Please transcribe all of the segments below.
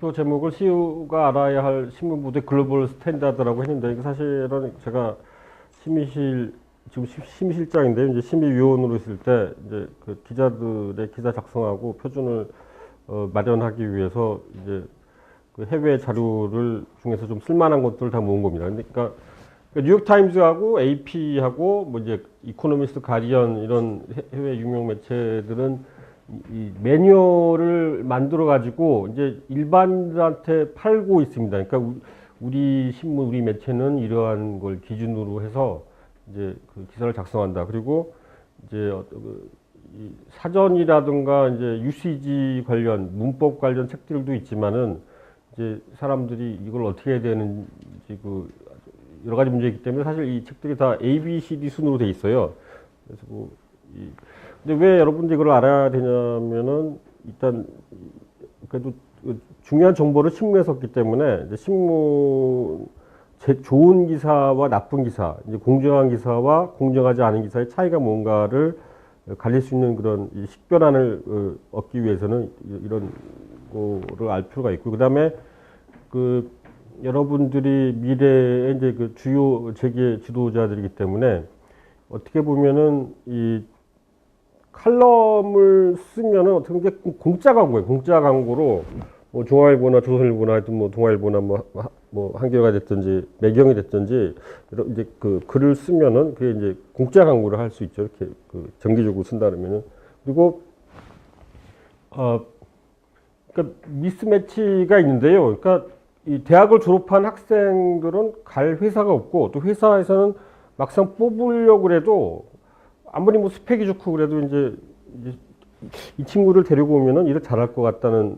대표 제목을 CEO가 알아야 할 신문부대 글로벌 스탠다드라고 했는데, 이게 사실은 제가 지금 심의실장인데, 이제 심의위원으로 있을 때, 이제 그 기자들의 기사 작성하고 표준을 마련하기 위해서 이제 그 해외 자료를 중에서 좀 쓸만한 것들을 다 모은 겁니다. 그러니까 뉴욕타임즈하고 AP하고 뭐 이제 이코노미스트, 가디언 이런 해외 유명 매체들은 이 매뉴얼을 만들어 가지고 이제 일반인들한테 팔고 있습니다. 그러니까 우리 신문, 우리 매체는 이러한 걸 기준으로 해서 이제 그 기사를 작성한다. 그리고 이제 이 사전이라든가 이제 UCG 관련 문법 관련 책들도 있지만은 이제 사람들이 이걸 어떻게 해야 되는지 그 여러 가지 문제이기 때문에 사실 이 책들이 다 A, B, C, D 순으로 돼 있어요. 그래서 근데 왜 여러분들이 이걸 알아야 되냐면은 일단 그래도 중요한 정보를 신문에 썼기 때문에 이제 신문 좋은 기사와 나쁜 기사, 이제 공정한 기사와 공정하지 않은 기사의 차이가 뭔가를 가릴 수 있는 그런 식별안을 얻기 위해서는 이런 거를 알 필요가 있고, 그다음에 그 여러분들이 미래의 이제 그 주요 재계 지도자들이기 때문에 어떻게 보면은 이 칼럼을 쓰면은 어떻게 보면 공짜 광고예요. 공짜 광고로 뭐 중앙일보나 조선일보나 하여튼 뭐 동아일보나 뭐 한겨레가 됐든지 매경이 됐든지 이제 그 글을 쓰면은 그게 이제 공짜 광고를 할 수 있죠. 이렇게 그 정기적으로 쓴다 그러면은. 그리고 그러니까 미스매치가 있는데요. 그러니까 이 대학을 졸업한 학생들은 갈 회사가 없고, 또 회사에서는 막상 뽑으려고 그래도 아무리 뭐 스펙이 좋고 그래도 이제 이 친구를 데리고 오면은 일을 잘할 것 같다는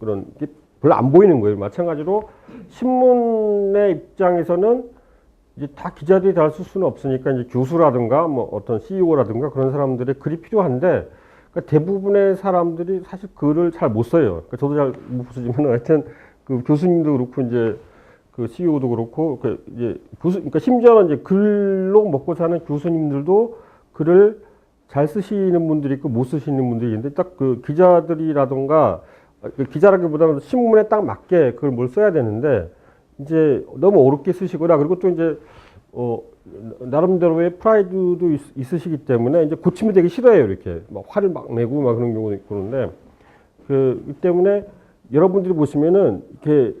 그런 게 별로 안 보이는 거예요. 마찬가지로 신문의 입장에서는 이제 다 기자들이 다 쓸 수는 없으니까 이제 교수라든가 뭐 어떤 CEO라든가 그런 사람들의 글이 필요한데, 그러니까 대부분의 사람들이 사실 글을 잘 못 써요. 그러니까 저도 잘 못 쓰지만 하여튼 그 교수님도 그렇고 이제 그 CEO도 그렇고 그 이제 그러니까 심지어는 이제 글로 먹고 사는 교수님들도 글을 잘 쓰시는 분들이 있고 못 쓰시는 분들이 있는데, 딱 그 기자들이라든가 기자라기보다는 신문에 딱 맞게 그걸 뭘 써야 되는데 이제 너무 어렵게 쓰시거나, 그리고 또 이제 나름대로의 프라이드도 있으시기 때문에 이제 고치면 되게 싫어해요. 이렇게 막 화를 막 내고 막 그런 경우도 있고 그런데 그 때문에 여러분들이 보시면은 이렇게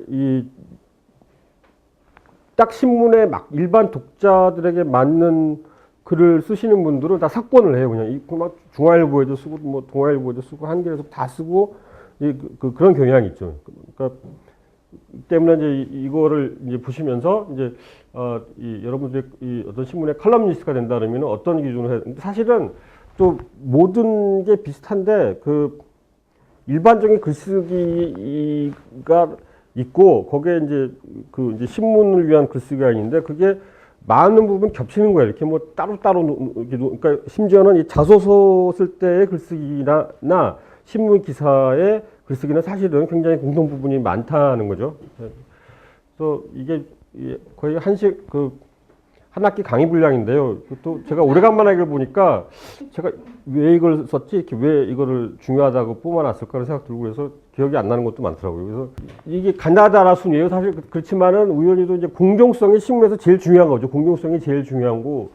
딱 신문에 막 일반 독자들에게 맞는 글을 쓰시는 분들은 다 삭본을 해요. 그냥 막 중앙일보에도 쓰고 뭐 동아일보에도 쓰고 한겨레에도 다 쓰고 그런 경향이 있죠. 그러니까 때문에 이제 이거를 이제 보시면서 이제 여러분들이 이 어떤 신문의 칼럼니스트가 된다 그러면 어떤 기준으로 해야 되는데, 사실은 또 모든 게 비슷한데 그 일반적인 글쓰기가 있고 거기에 이제 그 이제 신문을 위한 글쓰기가 있는데 그게 많은 부분 겹치는 거예요. 이렇게 뭐 따로따로 그러니까 심지어는 이 자소서 쓸 때의 글쓰기나 신문 기사의 글쓰기는 사실은 굉장히 공통 부분이 많다는 거죠. 그래서 이게 거의 한 학기 강의 분량인데요. 또 제가 오래간만에 이걸 보니까 제가 왜 이걸 썼지? 이렇게 왜 이거를 중요하다고 뽑아놨을까라는 생각 들고 그래서 기억이 안 나는 것도 많더라고요. 그래서 이게 가나다라 순이에요. 사실 그렇지만은 우연히도 이제 공정성이 신문에서 제일 중요한 거죠. 공정성이 제일 중요한 거.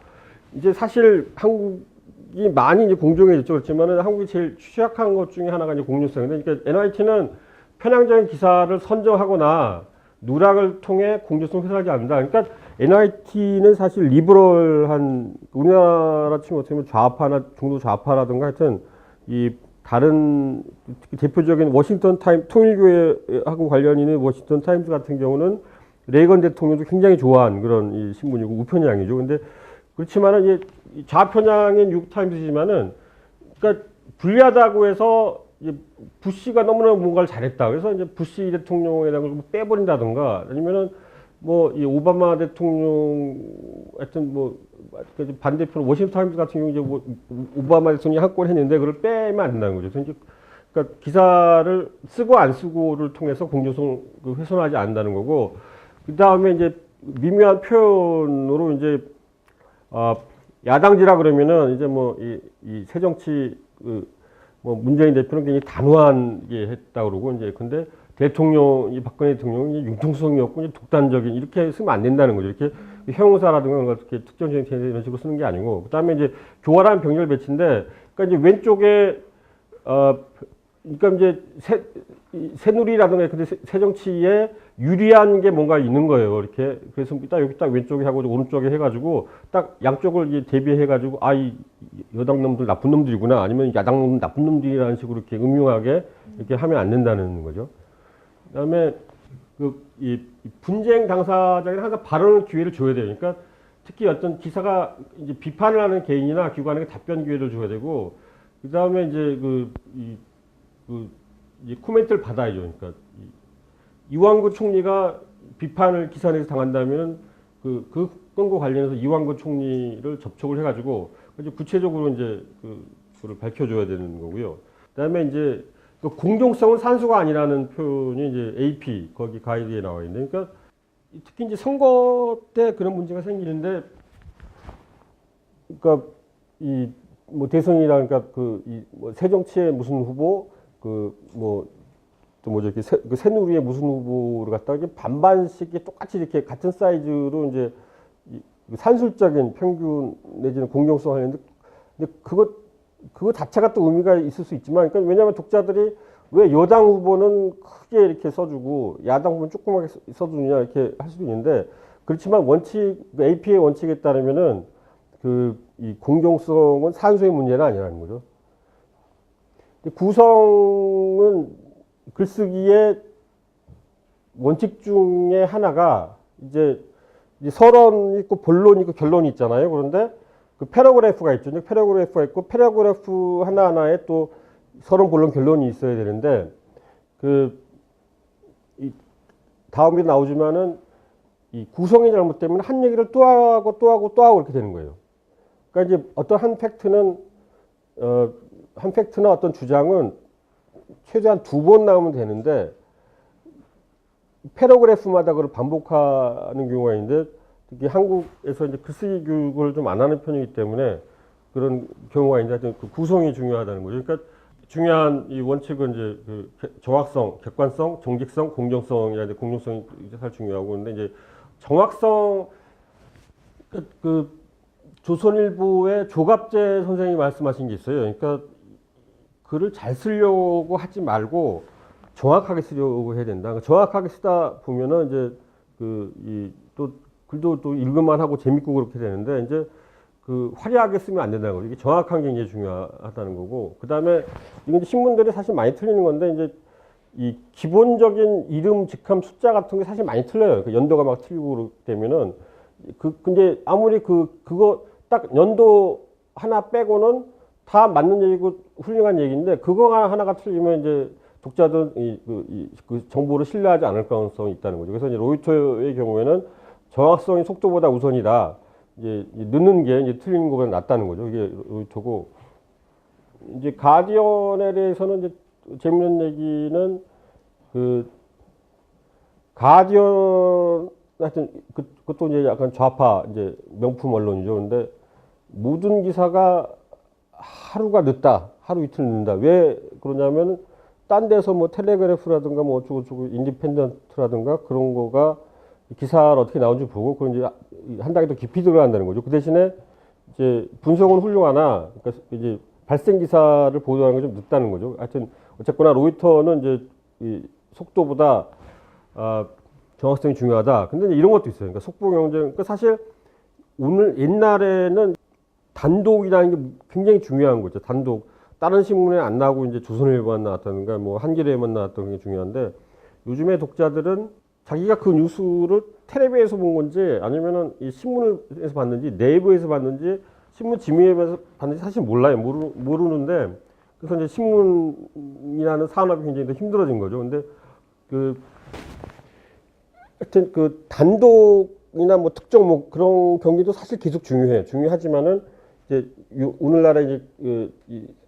이제 사실 한국이 많이 이제 공정해졌죠. 그렇지만은 한국이 제일 취약한 것 중에 하나가 이제 공정성인데, 그러니까 NYT는 편향적인 기사를 선정하거나 누락을 통해 공정성 훼손하지 않는다. 그러니까 NYT는 사실 리버럴한, 우리나라 치면 어떻게 보면 좌파나 중도 좌파라든가 하여튼 이 다른 대표적인 워싱턴 타임, 통일교회하고 관련 있는 워싱턴 타임스 같은 경우는 레이건 대통령도 굉장히 좋아한 그런 이 신문이고 우편향이죠. 근데 그렇지만은 이제 좌편향인 뉴욕 타임스지만은 그러니까 불리하다고 해서 이제 부시가 너무나 뭔가를 잘했다. 그래서 이제 부시 대통령에 대한 걸 빼버린다든가 아니면은 뭐 이 오바마 대통령 하여튼 뭐 반대편 워싱턴 타임스 같은 경우 이제 뭐 오바마 대통령이 한 건 했는데 그걸 빼면 안 된다는 거죠. 그래서 이제 그러니까 기사를 쓰고 안 쓰고를 통해서 공정성 훼손하지 않는다는 거고, 그 다음에 이제 미묘한 표현으로 이제 야당지라 그러면은 이제 뭐 이 새정치 뭐 문재인 대표는 굉장히 단호하게 했다 그러고 이제 근데 대통령이 박근혜 대통령이 융통성이 없고 이제 독단적인 이렇게 쓰면 안 된다는 거죠. 이렇게 형용사라든가 이렇게 특정 정치에 이런 식으로 쓰는 게 아니고 그다음에 이제 교활한 병렬 배치인데 그러니까 이제 왼쪽에 그러니까 이제 새누리라든가 근데 새정치에 유리한 게 뭔가 있는 거예요. 이렇게 그래서 딱 여기 딱 왼쪽에 하고 오른쪽에 해가지고 딱 양쪽을 이제 대비해가지고 이 여당 놈들 나쁜 놈들이구나 아니면 야당 놈들 나쁜 놈들이라는 식으로 이렇게 음흉하게 이렇게 하면 안 된다는 거죠. 그다음에 이 분쟁 당사자에게 항상 발언 기회를 줘야 돼요. 그러니까 특히 어떤 기사가 이제 비판을 하는 개인이나 기관에게 답변 기회를 줘야 되고 그다음에 이제 이제 코멘트를 받아야죠. 그러니까 이완구 총리가 비판을 기사 내에서 당한다면 그 건과 관련해서 이완구 총리를 접촉을 해가지고 구체적으로 이제 그걸 밝혀줘야 되는 거고요. 그다음에 이제 공정성은 산수가 아니라는 표현이 이제 AP 거기 가이드에 나와 있는데, 그러니까 특히 이제 선거 때 그런 문제가 생기는데, 그러니까 이 뭐 대선이라 그러니까 뭐 새정치의 무슨 후보 또 뭐죠 이렇게 새누리의 무슨 후보를 갖다가 이렇게 반반씩 똑같이 이렇게 같은 사이즈로 이제 산술적인 평균 내지는 공정성 하는데, 근데 그거 자체가 또 의미가 있을 수 있지만, 그러니까 왜냐하면 독자들이 왜 여당 후보는 크게 이렇게 써주고 야당 후보는 조그맣게 써주느냐 이렇게 할 수도 있는데, 그렇지만 원칙 AP의 원칙에 따르면은 이 공정성은 산수의 문제는 아니라는 거죠. 구성은 글쓰기의 원칙 중에 하나가 이제 서론이 있고 본론이 있고 결론이 있잖아요. 그런데 그 패러그래프가 있죠. 패러그래프가 있고 패러그래프 하나하나에 또 서론, 본론, 결론이 있어야 되는데 이 다음에 나오지만은 이 구성이 잘못되면 한 얘기를 또 하고 또 하고 또 하고 이렇게 되는 거예요. 그러니까 이제 어떤 한 팩트나 어떤 주장은 최소한 2번 나오면 되는데 패러그래프마다 그걸 반복하는 경우가 있는데, 특히 한국에서 이제 글쓰기 교육을 좀 안 하는 편이기 때문에 그런 경우가 있는데, 그 구성이 중요하다는 거죠. 그러니까 중요한 이 원칙은 이제 정확성, 객관성, 정직성, 공정성이라는데, 공정성이 사실 중요하고, 근데 이제 정확성, 조선일보의 조갑재 선생님이 말씀하신 게 있어요. 그러니까 글을 잘 쓰려고 하지 말고 정확하게 쓰려고 해야 된다. 그러니까 정확하게 쓰다 보면은 이제 또 글도 또 읽을만 하고 재밌고 그렇게 되는데, 이제 화려하게 쓰면 안 된다는 거죠. 이게 정확한 게 굉장히 중요하다는 거고, 그 다음에 이건 신문들이 사실 많이 틀리는 건데, 이제 이 기본적인 이름, 직함, 숫자 같은 게 사실 많이 틀려요. 연도가 막 틀리고 그러기 때문에는 근데 아무리 그거 딱 연도 하나 빼고는 다 맞는 얘기고 훌륭한 얘기인데, 그거 하나가 틀리면 이제 독자들은 그 정보를 신뢰하지 않을 가능성이 있다는 거죠. 그래서 이제 로이터의 경우에는 정확성이 속도보다 우선이다. 이제 늦는 게 이제 틀리는 것보다 낫다는 거죠. 이게 로이터고, 이제 가디언에 대해서는 이제 재밌는 얘기는 가디언 하여튼 그것도 이제 약간 좌파 이제 명품 언론이죠. 근데 모든 기사가 하루가 늦다, 하루 이틀 늦는다. 왜 그러냐면 딴 데서 뭐 텔레그래프라든가 뭐 어쩌고저쩌고 인디펜던트라든가 그런 거가 기사를 어떻게 나온지 보고 그런 이제 한 단계 더 깊이 들어간다는 거죠. 그 대신에 이제 분석은 훌륭하나, 그러니까 이제 발생 기사를 보도하는 게 좀 늦다는 거죠. 하여튼 어쨌거나 로이터는 이제 이 속도보다 정확성이 중요하다. 근데 이제 이런 것도 있어요. 그러니까 속보 경쟁. 그러니까 사실 오늘 옛날에는 단독이라는 게 굉장히 중요한 거죠. 단독. 다른 신문에 안 나오고 이제 조선일보만 나왔다든가 뭐 한겨레만 나왔던 게 중요한데, 요즘에 독자들은 자기가 그 뉴스를 텔레비에서 본 건지 아니면은 이 신문에서 봤는지 네이버에서 봤는지 신문 지미에서 봤는지 사실 몰라요. 모르는데, 그래서 이제 신문이라는 산업이 굉장히 더 힘들어진 거죠. 근데 하여튼 단독이나 뭐 특정 뭐 그런 경기도 사실 계속 중요해요. 중요하지만은 이제 오늘날에 이제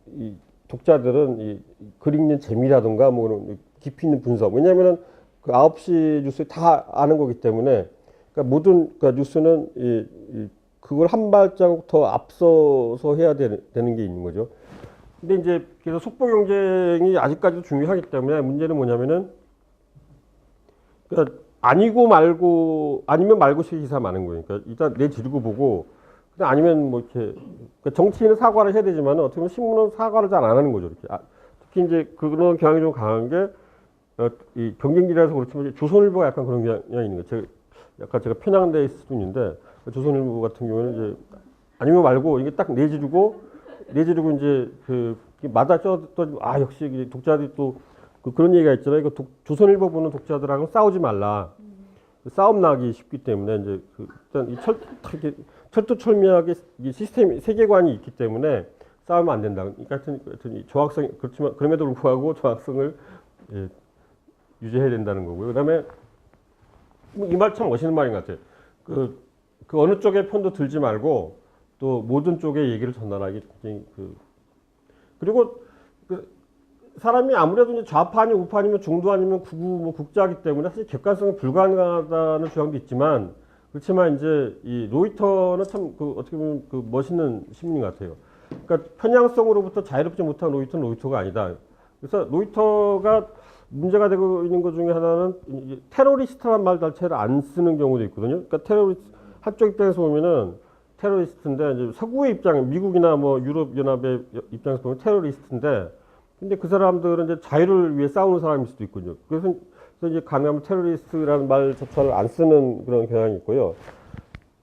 이 독자들은 글 읽는 재미라든가 뭐 그런 깊이 있는 분석. 왜냐하면은 9시 뉴스 다 아는 거기 때문에, 그러니까 뉴스는 그걸 한 발자국 더 앞서서 해야 되는 게 있는 거죠. 근데 이제 그래서 속보 경쟁이 아직까지도 중요하기 때문에, 문제는 뭐냐면은 그러니까 아니고 말고 아니면 말고식 기사 많은 거예요. 그러니까 일단 내지르고 보고 그냥 아니면 뭐 이렇게 그러니까 정치인은 사과를 해야 되지만 어떻게 보면 신문은 사과를 잘 안 하는 거죠. 이렇게 특히 이제 그런 경향이 좀 강한 게 이 경쟁지라서 그렇지만 조선일보가 약간 그런 경향이 있는 거예요. 약간 제가 편향돼 있을 수도 있는데 조선일보 같은 경우는 이제 아니면 말고 이게 딱 내지르고 이제 그 마다 아 역시 독자들이 또 그런 얘기가 있잖아요. 조선일보 보는 독자들하고 싸우지 말라. 싸움 나기 쉽기 때문에 이제 일단 철두철미하게 이 시스템 세계관이 있기 때문에 싸우면 안 된다. 하여튼 조학성 그렇지만 그럼에도 불구하고 조학성을 예, 유지해야 된다는 거고요. 그다음에 이 말 참 멋있는 말인 것 같아요. 그 어느 쪽의 편도 들지 말고 또 모든 쪽의 얘기를 전달하기 굉장히 그리고 사람이 아무래도 이제 좌파 아니면 우파 아니면 중도 아니면 극우 뭐 국자이기 때문에 사실 객관성이 불가능하다는 주장도 있지만 그렇지만 이제 이 로이터는 참 어떻게 보면 멋있는 신문인 것 같아요. 그러니까 편향성으로부터 자유롭지 못한 로이터는 로이터가 아니다. 그래서 로이터가 문제가 되고 있는 것 중에 하나는 테러리스트란 말 자체를 안 쓰는 경우도 있거든요. 그러니까 한쪽 입장에서 보면은 테러리스트인데 이제 서구의 입장, 미국이나 뭐 유럽 연합의 입장에서 보면 테러리스트인데 근데 그 사람들은 이제 자유를 위해 싸우는 사람일 수도 있군요. 그래서 이제 가능하면 테러리스트라는 말 자체를 안 쓰는 그런 경향이 있고요.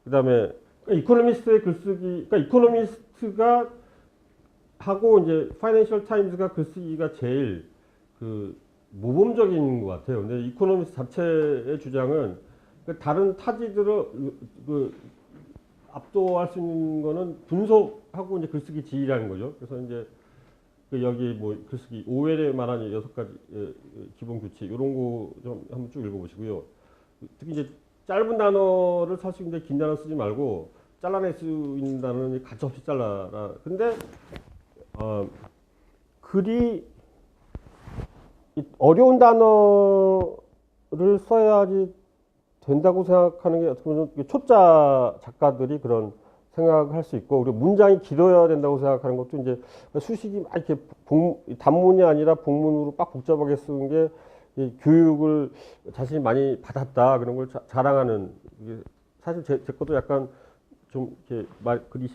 그다음에 이코노미스트의 글쓰기, 그러니까 이코노미스트가 하고 이제 파이낸셜 타임즈가 글쓰기가 제일 모범적인 것 같아요. 근데 이코노미스트 자체의 주장은 다른 타지들을 압도할 수 있는 거는 분석하고 이제 글쓰기 지휘라는 거죠. 그래서 이제 여기 뭐 글쓰기 OL에 말한 6가지 기본 규칙 이런 거 좀 한번 쭉 읽어보시고요. 특히 이제 짧은 단어를 쓸 수 있는데 긴 단어 쓰지 말고 잘라낼 수 있는 단어는 가차없이 잘라라. 근데 글이 어려운 단어를 써야지 된다고 생각하는 게 어떻게 보면 초짜 작가들이 그런 생각을 할 수 있고, 그리고 문장이 길어야 된다고 생각하는 것도 이제 수식이 막 이렇게 단문이 아니라 복문으로 빡 복잡하게 쓰는 게 교육을 자신이 많이 받았다 그런 걸 자랑하는, 사실 제 것도 약간 좀 이렇게 글이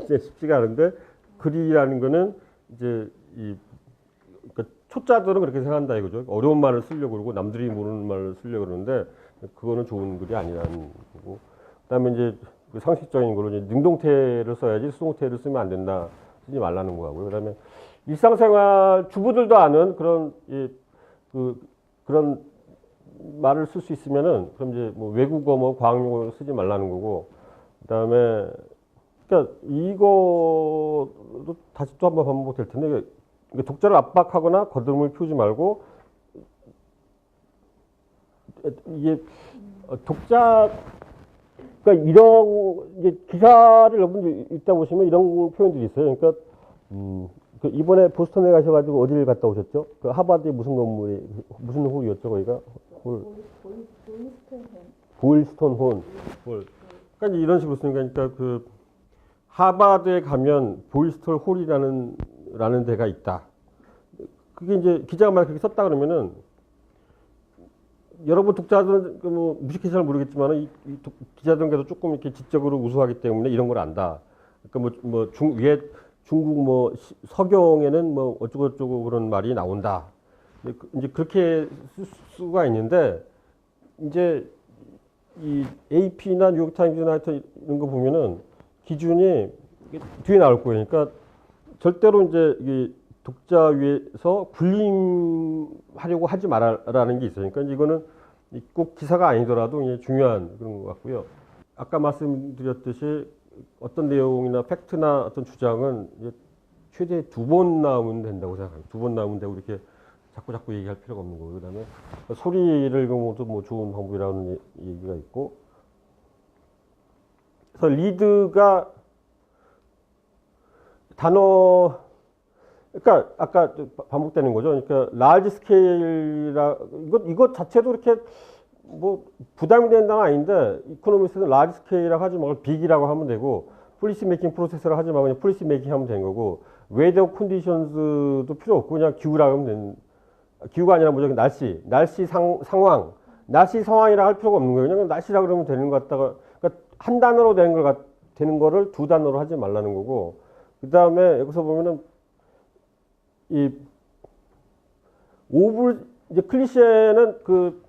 쉽지가 않은데 글이라는 거는 이제 그러니까 초짜들은 그렇게 생각한다 이거죠. 어려운 말을 쓰려고 그러고 남들이 모르는 말을 쓰려고 그러는데 그거는 좋은 글이 아니라는 거고. 그다음에 이제 상식적인 걸로 이제 능동태를 써야지 수동태를 쓰면 안 된다. 쓰지 말라는 거고요. 그다음에 일상생활 주부들도 아는 그런 그런 말을 쓸 수 있으면은 그럼 이제 뭐 외국어 뭐 과학용어를 쓰지 말라는 거고. 그다음에 그러니까 이거도 다시 또 한번 반복될 텐데 독자를 압박하거나 거듭을 피우지 말고 이게 독자 그러니까 이런 이제 기사를 여러분들 읽다 보시면 이런 표현들이 있어요. 그러니까 이번에 보스턴에 가셔가지고 어디를 갔다 오셨죠? 그 하버드의 무슨 건물이 무슨 홀이었죠 거기가? 보일스톤 홀. 그러니까 이런 식으로 쓰니까 그러니까 하버드에 가면 보일스톤 홀이라는 데가 있다. 그게 이제 기자가 만약 그렇게 썼다 그러면은 여러분 독자들은 뭐 무식해서 잘 모르겠지만 이 기자들은 그래도 조금 이렇게 지적으로 우수하기 때문에 이런 걸 안다. 그러니까 위에 중국 뭐 서경에는 뭐 어쩌고저쩌고 그런 말이 나온다. 이제 그렇게 쓸 수가 있는데 이제 이 AP나 뉴욕타임즈나 하여튼 이런 거 보면은 기준이 뒤에 나올 거예요. 그러니까 절대로 이제 이 독자 위에서 군림하려고 하지 말라는 게 있어요. 그러니까 이거는 꼭 기사가 아니더라도 중요한 그런 것 같고요. 아까 말씀드렸듯이 어떤 내용이나 팩트나 어떤 주장은 최대 2번 나오면 된다고 생각합니다. 2번 나오면 되고 이렇게 자꾸 얘기할 필요가 없는 거고요. 그다음에 소리를 읽어도 뭐 좋은 방법이라는 얘기가 있고. 그래서 리드가 단어 그러니까 아까 반복되는 거죠. 그러니까 라지 스케일이라 이것 자체도 이렇게 뭐 부담이 되는 단어 아닌데 이코노미스트는 라지 스케일이라고 하지 말고 빅이라고 하면 되고 폴리시 메이킹 프로세스라고 하지 말고 그냥 폴리시 메이킹 하면 되는 거고 웨더 컨디션스도 필요 없고 그냥 기후라고 하면 되는 기후가 아니라 무조건 날씨 상황 날씨 상황이라 할 필요가 없는 거예요. 그냥 날씨라 그러면 되는 것 같다가, 그러니까 한 단어로 되는 거를 두 단어로 하지 말라는 거고, 그 다음에 여기서 보면은 이 오불 이제 클리셰는 그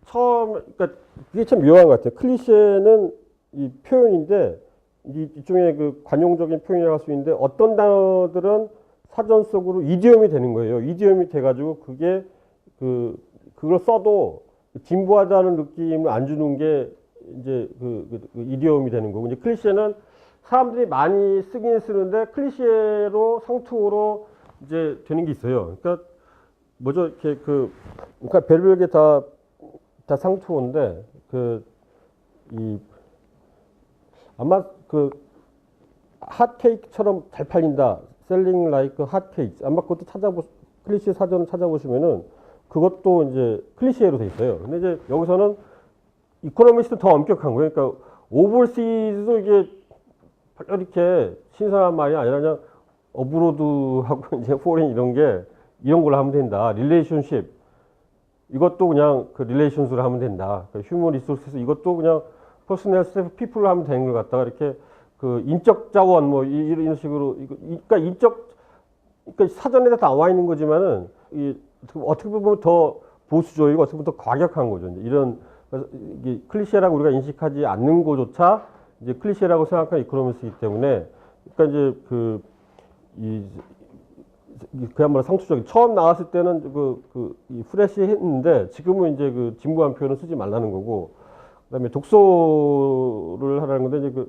처음, 그러니까 그게 참 묘한 것 같아요. 클리셰는 이 표현인데 이쪽에 그 관용적인 표현이라고 할 수 있는데 어떤 단어들은 사전 속으로 이디엄이 되는 거예요. 이디엄이 돼가지고 그게 그걸 써도 진부하다는 느낌을 안 주는 게 이제 그 이디엄이 되는 거고, 이제 클리셰는 사람들이 많이 쓰긴 쓰는데 클리셰로 상투어로 이제 되는 게 있어요. 그러니까 뭐죠? 이렇게 그러니까 별별 게 다 상투어인데 아마 핫케이크처럼 잘 팔린다. 셀링 라이크 핫케이크. 아마 그것도 클리셰 사전 찾아보시면은 그것도 이제 클리셰로 돼 있어요. 근데 이제 여기서는 이코노미스트는 더 엄격한 거예요. 그러니까 오버시즈도 이게 이렇게 신선한 말이 아니라 그냥 어브로드하고 이제 포린 이런 걸 하면 된다. 릴레이션십 이것도 그냥 그 릴레이션스로 하면 된다. 휴먼 리소스에서 이것도 그냥 퍼스널 스태프 피플로 하면 되는 걸 갖다가 이렇게 그 인적 자원 뭐 이런 식으로 그러니까 그러니까 사전에 다 나와 있는 거지만은 어떻게 보면 더 보수적이고 어떻게 보면 더 과격한 거죠. 이제 이런 이게 클리셰라고 우리가 인식하지 않는 거조차 이제 클리셰라고 생각하는 이코노미스이기 때문에 그러니까 이제 그야말로 상투적인 처음 나왔을 때는 이 프레시 했는데 지금은 이제 그 진부한 표현을 쓰지 말라는 거고, 그다음에 독서를 하라는 건데 이제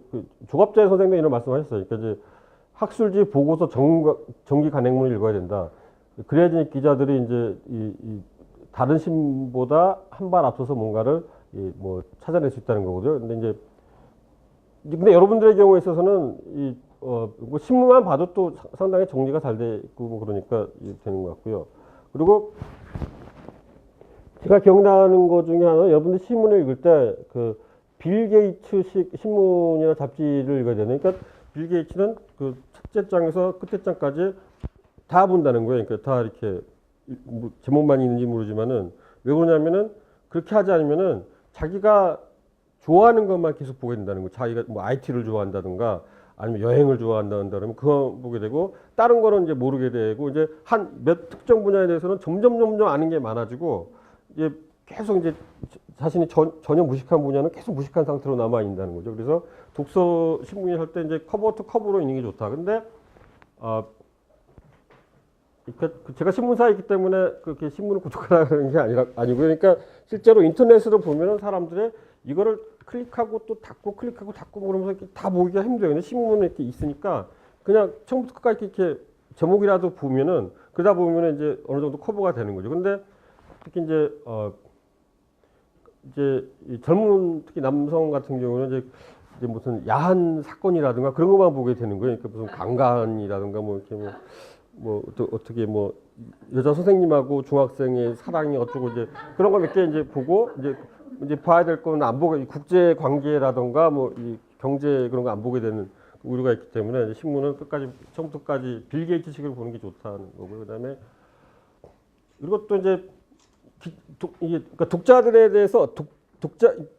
조갑재 선생님이 이런 말씀하셨어요. 그러니까 이제 학술지 보고서 정기 간행문을 읽어야 된다. 그래야지 기자들이 이제 이 다른 신보다 한 발 앞서서 뭔가를 뭐 찾아낼 수 있다는 거거든요. 근데 여러분들의 경우에 있어서는 뭐 신문만 봐도 또 상당히 정리가 잘 돼 있고 뭐 그러니까 되는 것 같고요. 그리고 제가 기억나는 것 중에 하나는 여러분들 신문을 읽을 때 빌 게이츠식 신문이나 잡지를 읽어야 되는. 그러니까 빌 게이츠는 그 첫째 장에서 끝째 장까지 다 본다는 거예요. 그러니까 다 이렇게 뭐 제목만 있는지 모르지만은 왜 그러냐면은 그렇게 하지 않으면은 자기가 좋아하는 것만 계속 보게 된다는 거예요. 자기가 뭐 IT를 좋아한다든가 아니면 여행을 좋아한다든가 그러면 그거 보게 되고 다른 거는 이제 모르게 되고 이제 한 몇 특정 분야에 대해서는 점점 아는 게 많아지고 이제 계속 이제 자신이 전혀 무식한 분야는 계속 무식한 상태로 남아 있다는 거죠. 그래서 독서 신문이 할 때 이제 커버 투 커버로 읽는 게 좋다. 근데 제가 신문사이기 때문에 그렇게 신문을 구독하라는 게 아니고요. 그러니까 실제로 인터넷으로 보면은 사람들의 이거를 클릭하고 또 닫고 클릭하고 닫고 그러면서 이렇게 다 보기가 힘들어요. 근데 신문은 이렇게 있으니까 그냥 처음부터 끝까지 이렇게 제목이라도 보면은 그러다 보면은 이제 어느 정도 커버가 되는 거죠. 근데 특히 이제 이 젊은 특히 남성 같은 경우는 이제 무슨 야한 사건이라든가 그런 것만 보게 되는 거예요. 그러니까 무슨 강간이라든가 뭐 이렇게 뭐 어떻게 뭐 여자 선생님하고 중학생의 사랑이 어쩌고 이제 그런 거 몇 개 이제 보고 이제 봐야 될 거는 안 보게, 국제 관계라든가 뭐 이 경제 그런 거 안 보게 되는 우려가 있기 때문에 이제 신문은 처음부터 끝까지 빌 게이츠식으로 보는 게 좋다는 거고요. 그다음에 그리고 또 이제 그러니까 독자들에 대해서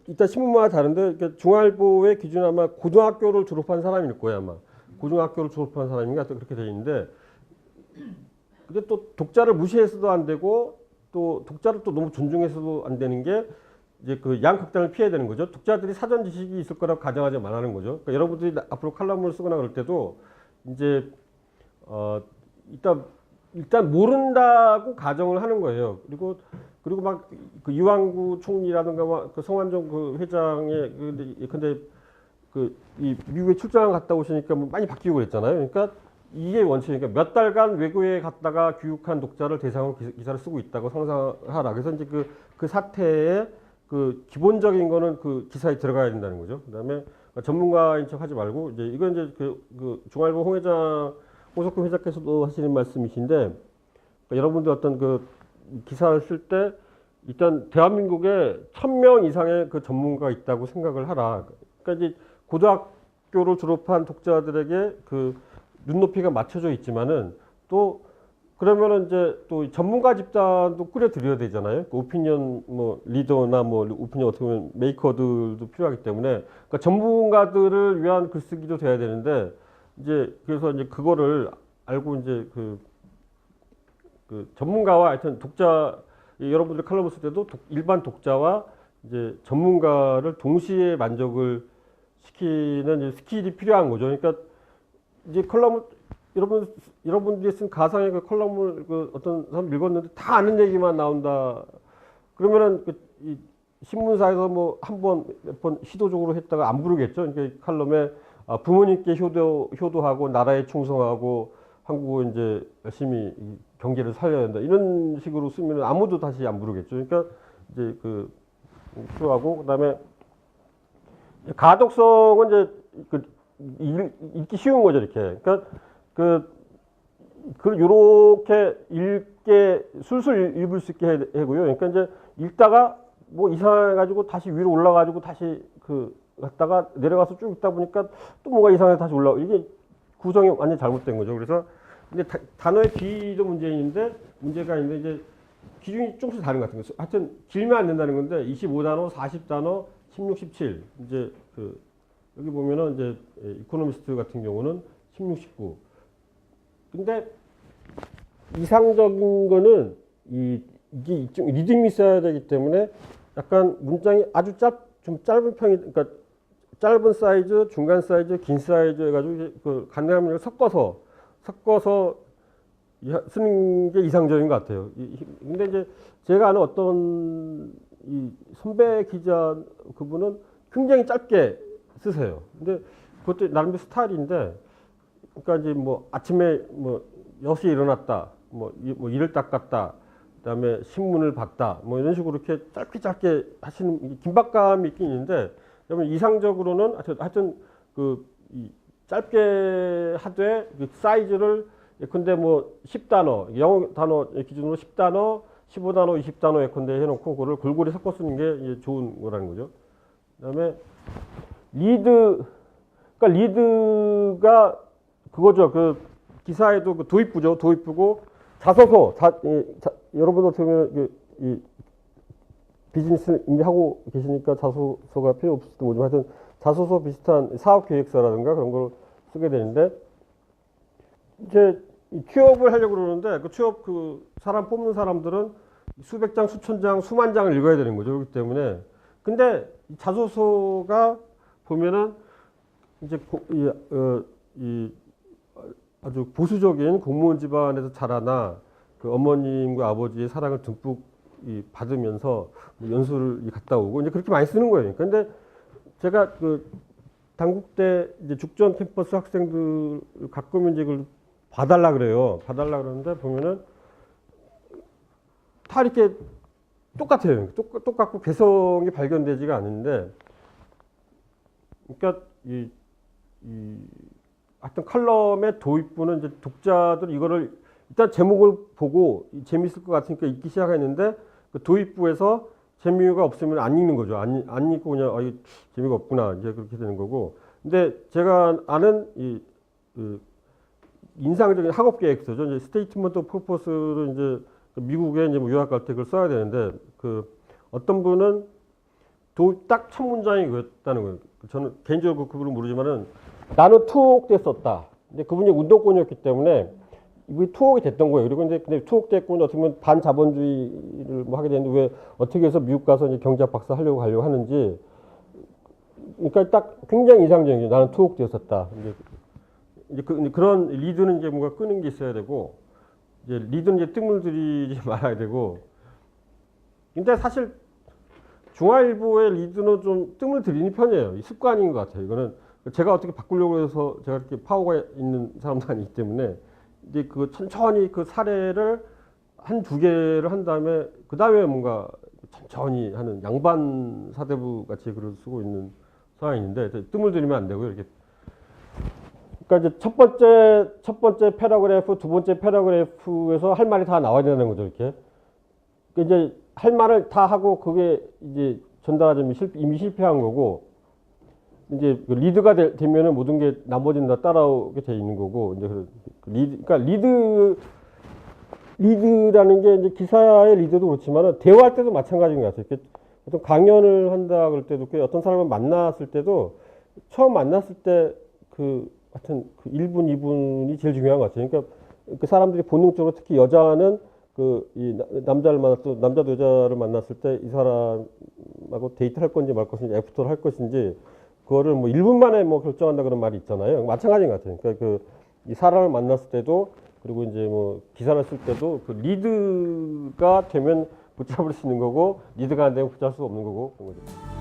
일단 신문마다 다른데 그러니까 중앙일보의 기준 아마 고등학교를 졸업한 사람일 거예요. 아마 고등학교를 졸업한 사람인가 또 그렇게 돼 있는데, 근데 또 독자를 무시해서도 안 되고 또 독자를 또 너무 존중해서도 안 되는 게 이제 그 양극단을 피해야 되는 거죠. 독자들이 사전 지식이 있을 거라고 가정하지 말라는 거죠. 그러니까 여러분들이 앞으로 칼럼을 쓰거나 그럴 때도 이제 일단 모른다고 가정을 하는 거예요. 그리고 막 그 이완구 총리라든가 막 그 성완종 그 회장의 근데 이 미국에 출장을 갔다 오시니까 뭐 많이 바뀌고 그랬잖아요. 그러니까 이게 원칙이니까 몇 달간 외국에 갔다가 교육한 독자를 대상으로 기사를 쓰고 있다고 상상하라. 그래서 이제 그 사태의 그 기본적인 거는 그 기사에 들어가야 된다는 거죠. 그다음에 전문가인 척 하지 말고 이제 이건 이제 그 중앙일보 홍석근 회장께서도 하시는 말씀이신데, 그러니까 여러분들 어떤 그 기사를 쓸 때 일단 대한민국에 1000명 이상의 그 전문가가 있다고 생각을 하라. 그러니까 이제 고등학교를 졸업한 독자들에게 그 눈높이가 맞춰져 있지만은 또 그러면은 이제 또 전문가 집단도 꾸려드려야 되잖아요. 그 오피니언 뭐 리더나 뭐 오피니언 어떻게 보면 메이커들도 필요하기 때문에 그러니까 전문가들을 위한 글쓰기도 돼야 되는데 이제 그래서 이제 그거를 알고 이제 그 전문가와 하여튼 독자 여러분들 칼럼을 쓸 때도 일반 독자와 이제 전문가를 동시에 만족을 시키는 이제 스킬이 필요한 거죠. 그러니까 이제 컬럼을 여러분들이 쓴 가상의 그 컬럼을 그 어떤 사람 읽었는데 다 아는 얘기만 나온다. 그러면은 이 신문사에서 뭐 몇 번 시도적으로 했다가 안 부르겠죠. 그러니까 칼럼에 부모님께 효도하고 나라에 충성하고 한국을 이제 열심히 이 경제를 살려야 된다. 이런 식으로 쓰면 아무도 다시 안 부르겠죠. 그러니까 이제 필요하고 그다음에 가독성은 이제 읽기 쉬운 거죠, 이렇게. 그러니까 요렇게 읽게 술술 읽을 수 있게 하고요. 그러니까 이제 읽다가 뭐 이상해가지고 다시 위로 올라가지고 다시 갔다가 내려가서 쭉 읽다 보니까 또 뭐가 이상해서 다시 올라오고 이게 구성이 완전 잘못된 거죠. 그래서 근데 단어의 길이도 문제가 있는데 이제 기준이 조금씩 다른 것 같은 거죠. 하여튼 길면 안 된다는 건데 25단어, 40단어, 16, 17 이제 여기 보면은 이제 이코노미스트 같은 경우는 16, 19. 근데 이상적인 거는 이게 리듬이 있어야 되기 때문에 약간 문장이 아주 좀 짧은 편이 그러니까 짧은 사이즈, 중간 사이즈, 긴 사이즈 해가지고 가능한 걸 섞어서 쓰는 게 이상적인 것 같아요. 근데 이제 제가 아는 어떤 이 선배 기자 그분은 굉장히 짧게 쓰세요. 근데 그것도 나름대로 스타일인데, 그러니까 이제 뭐 아침에 뭐 6시에 일어났다, 뭐 이를 닦았다, 그다음에 신문을 봤다, 뭐 이런 식으로 이렇게 짧게 하시는 긴박감이 있긴 있는데, 여러분 이상적으로는 하여튼 이 짧게 하되 사이즈를 예컨대 뭐 10단어, 영어 단어 기준으로 10단어, 15단어, 20단어 예컨대 해놓고 그거를 골고루 섞어 쓰는 게 좋은 거라는 거죠. 그다음에 그러니까 리드가 그거죠. 기사에도 도입부죠. 도입부고 자소서, 여러분 어떻게 보면 이 비즈니스 이미 하고 계시니까 자소서가 필요 없을지도 모르지만 하여튼 자소서 비슷한 사업계획서라든가 그런 걸 쓰게 되는데 이제 취업을 하려고 그러는데 취업 사람 뽑는 사람들은 수백 장, 수천 장, 수만 장을 읽어야 되는 거죠. 그렇기 때문에 근데 자소서가 보면은 이제 아주 보수적인 공무원 집안에서 자라나 어머님과 아버지의 사랑을 듬뿍 받으면서 연수를 갔다 오고 이제 그렇게 많이 쓰는 거예요. 근데 제가 당국대 이제 죽전 캠퍼스 학생들 가끔 이제 그걸 봐달라 그래요. 봐달라 그러는데 보면은 다 이렇게 똑같아요. 똑같고 개성이 발견되지가 않는데, 그러니까 하여튼 칼럼의 도입부는 이제 독자들 이거를 일단 제목을 보고 재밌을 것 같으니까 읽기 시작했는데 도입부에서 재미가 없으면 안 읽는 거죠. 안 읽고 그냥 재미가 없구나 이제 그렇게 되는 거고. 근데 제가 아는 인상적인 학업 계획서죠. 이제 스테이트먼트 오브 퍼포스를 이제 미국에 이제 유학 갈 때 그걸 써야 되는데 어떤 분은 딱 첫 문장이 그랬다는 거예요. 저는 개인적으로 그분은 모르지만은 나는 투옥 때 썼다. 근데 그분이 운동권이었기 때문에 이게 투옥이 됐던 거예요. 그리고 근데 투옥 됐고 어떻게 보면 반자본주의를 뭐 하게 되는데 왜 어떻게 해서 미국 가서 이제 경제학 박사 하려고 하는지. 그러니까 딱 굉장히 이상적이죠. 나는 투옥 되었었다. 이제 그런 리드는 이제 뭔가 끄는 게 있어야 되고, 이제 리드는 이제 뜸을 들이지 말아야 되고. 근데 사실 중앙일보의 리드는 좀 뜸을 들이는 편이에요. 습관인 것 같아요. 이거는 제가 어떻게 바꾸려고 해서 제가 이렇게 파워가 있는 사람도 아니기 때문에 이제 천천히 사례를 두 개를 한 다음에 그 다음에 뭔가 천천히 하는 양반 사대부 같이 글을 쓰고 있는 상황인데 뜸을 들이면 안 되고요. 이렇게. 그러니까 이제 첫 번째 패러그래프, 두 번째 패러그래프에서 할 말이 다 나와야 되는 거죠. 이렇게. 그러니까 이제 할 말을 다 하고 그게 이제 전달하자면 이미 실패한 거고, 이제 리드가 되면은 모든 게 나머지는 다 따라오게 돼 있는 거고, 이제 그러니까 리드라는 게 이제 기사의 리드도 그렇지만 대화할 때도 마찬가지인 것 같아요. 이렇게 어떤 강연을 한다 그럴 때도 어떤 사람을 만났을 때도 처음 만났을 때 그 하여튼 그 1분, 2분이 제일 중요한 것 같아요. 그러니까 그 사람들이 본능적으로 특히 여자는 그 이 남자를 만났을 남자도 여자를 만났을 때 이 사람하고 데이트할 건지 말 것인지 애프터를 할 것인지 그거를 뭐 1분 만에 뭐 결정한다 그런 말이 있잖아요. 마찬가지인 것 같아요. 그러니까 그 이 사람을 만났을 때도 그리고 이제 뭐 기사를 쓸 때도 그 리드가 되면 붙잡을 수 있는 거고 리드가 안 되면 붙잡을 수 없는 거고 그런 거죠.